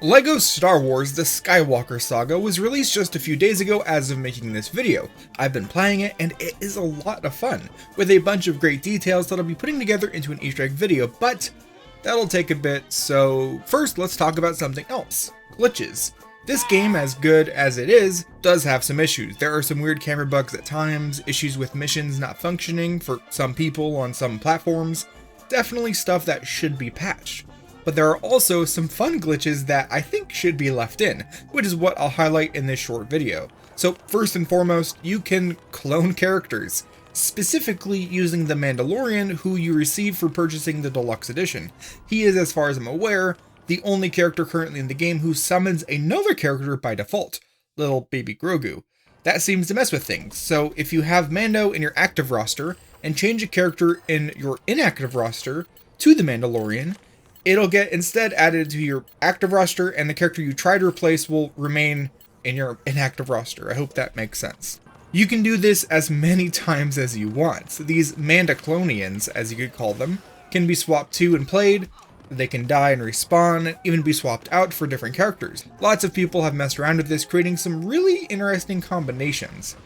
LEGO Star Wars The Skywalker Saga was released just a few days ago as of making this video. I've been playing it and it is a lot of fun, with a bunch of great details that I'll be putting together into an Easter egg video, but that'll take a bit, so first let's talk about something else. Glitches. This game, as good as it is, does have some issues. There are some weird camera bugs at times, issues with missions not functioning for some people on some platforms, definitely stuff that should be patched. But there are also some fun glitches that I think should be left in, which is what I'll highlight in this short video. So first and foremost, you can clone characters, specifically using the Mandalorian who you receive for purchasing the Deluxe Edition. He is, as far as I'm aware, the only character currently in the game who summons another character by default, little baby Grogu. That seems to mess with things, so if you have Mando in your active roster and change a character in your inactive roster to the Mandalorian, it'll get instead added to your active roster, and the character you try to replace will remain in your inactive roster. I hope that makes sense. You can do this as many times as you want. These Mandaclonians, as you could call them, can be swapped to and played. They can die and respawn, and even be swapped out for different characters. Lots of people have messed around with this, creating some really interesting combinations.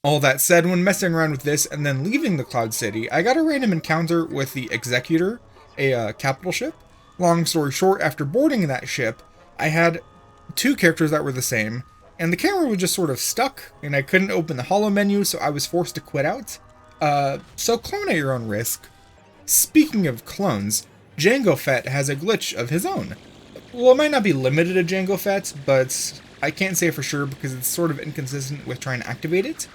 All that said, when messing around with this and then leaving the Cloud City, I got a random encounter with the Executor, a capital ship. Long story short, after boarding that ship, I had two characters that were the same, and the camera was just sort of stuck, and I couldn't open the holo menu, so I was forced to quit out. So clone at your own risk. Speaking of clones, Jango Fett has a glitch of his own. Well, it might not be limited to Jango Fett, but I can't say for sure because it's sort of inconsistent with trying to activate it.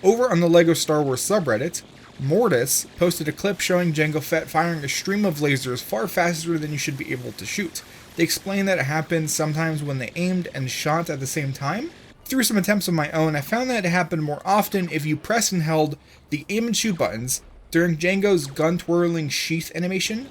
Over on the LEGO Star Wars subreddit, Mortis posted a clip showing Jango Fett firing a stream of lasers far faster than you should be able to shoot. They explained that it happened sometimes when they aimed and shot at the same time. Through some attempts of my own, I found that it happened more often if you press and held the aim and shoot buttons during Jango's gun twirling sheath animation.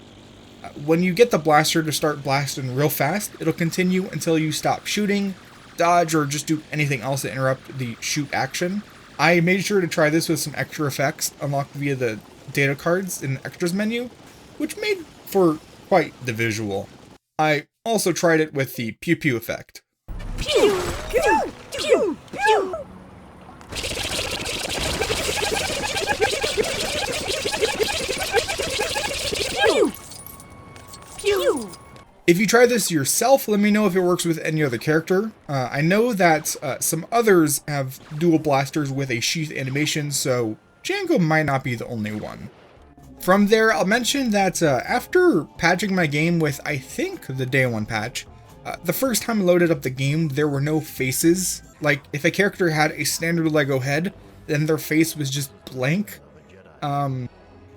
When you get the blaster to start blasting real fast, it'll continue until you stop shooting, dodge, or just do anything else to interrupt the shoot action. I made sure to try this with some extra effects unlocked via the data cards in the extras menu, which made for quite the visual. I also tried it with the pew pew effect. Pew, pew, pew, pew. Pew, pew. If you try this yourself, let me know if it works with any other character. I know that some others have dual blasters with a sheath animation, so Jango might not be the only one. From there, I'll mention that after patching my game with, I think, the day one patch, the first time I loaded up the game, there were no faces. Like, if a character had a standard LEGO head, then their face was just blank. I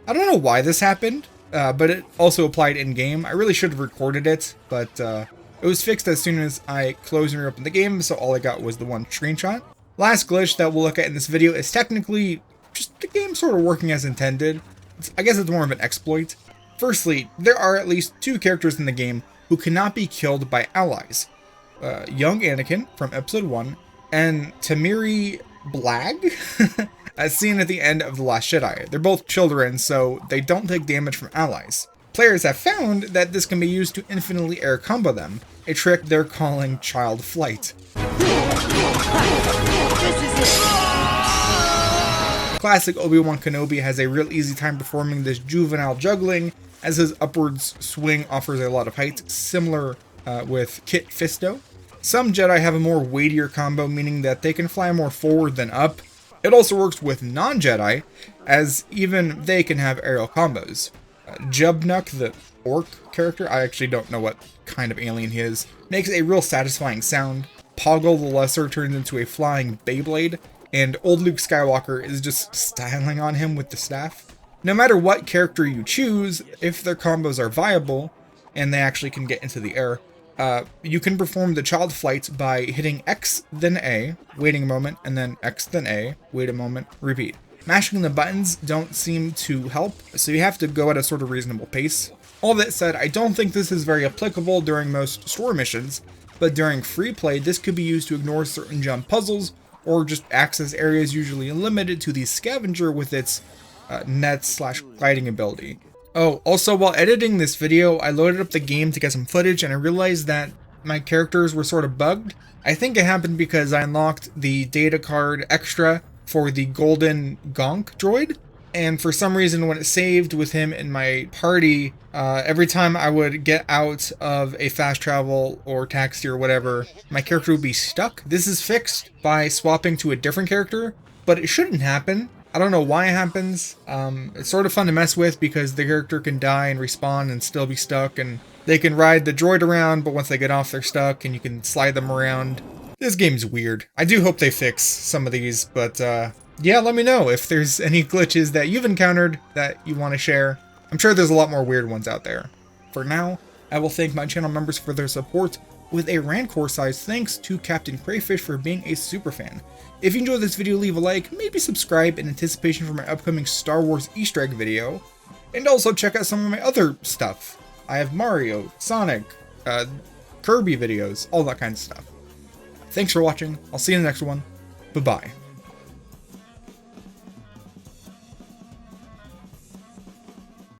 don't know why this happened. But it also applied in-game. I really should have recorded it, but it was fixed as soon as I closed and reopened the game, so all I got was the one screenshot. Last glitch that we'll look at in this video is technically just the game sort of working as intended. I guess it's more of an exploit. Firstly, there are at least two characters in the game who cannot be killed by allies. Young Anakin from Episode 1 and Tamiri Blag, as seen at the end of The Last Jedi. They're both children, so they don't take damage from allies. Players have found that this can be used to infinitely air combo them, a trick they're calling child flight. Classic Obi-Wan Kenobi has a real easy time performing this juvenile juggling, as his upwards swing offers a lot of height, similar with Kit Fisto. Some Jedi have a more weightier combo, meaning that they can fly more forward than up. It also works with non-Jedi, as even they can have aerial combos. Jubnuk, the orc character, I actually don't know what kind of alien he is, makes a real satisfying sound. Poggle the Lesser turns into a flying Beyblade, and old Luke Skywalker is just styling on him with the staff. No matter what character you choose, if their combos are viable, and they actually can get into the air, you can perform the child flight by hitting X then A, waiting a moment, and then X then A, wait a moment, repeat. Mashing the buttons don't seem to help, so you have to go at a sort of reasonable pace. All that said, I don't think this is very applicable during most story missions, but during free play this could be used to ignore certain jump puzzles, or just access areas usually limited to the scavenger with its net/gliding ability. Oh, also while editing this video, I loaded up the game to get some footage and I realized that my characters were sort of bugged. I think it happened because I unlocked the data card extra for the golden gonk droid. And for some reason, when it saved with him in my party, every time I would get out of a fast travel or taxi or whatever, my character would be stuck. This is fixed by swapping to a different character, but it shouldn't happen. I don't know why it happens. It's sort of fun to mess with because the character can die and respawn and still be stuck, and they can ride the droid around, but once they get off, they're stuck, and you can slide them around. This game's weird. I do hope they fix some of these, but yeah, let me know if there's any glitches that you've encountered that you want to share. I'm sure there's a lot more weird ones out there. For now, I will thank my channel members for their support with a Rancor-sized thanks to Captain Crayfish for being a superfan. If you enjoyed this video, leave a like, maybe subscribe in anticipation for my upcoming Star Wars Easter egg video, and also check out some of my other stuff. I have Mario, Sonic, Kirby videos, all that kind of stuff. Thanks for watching. I'll see you in the next one. Bye-bye.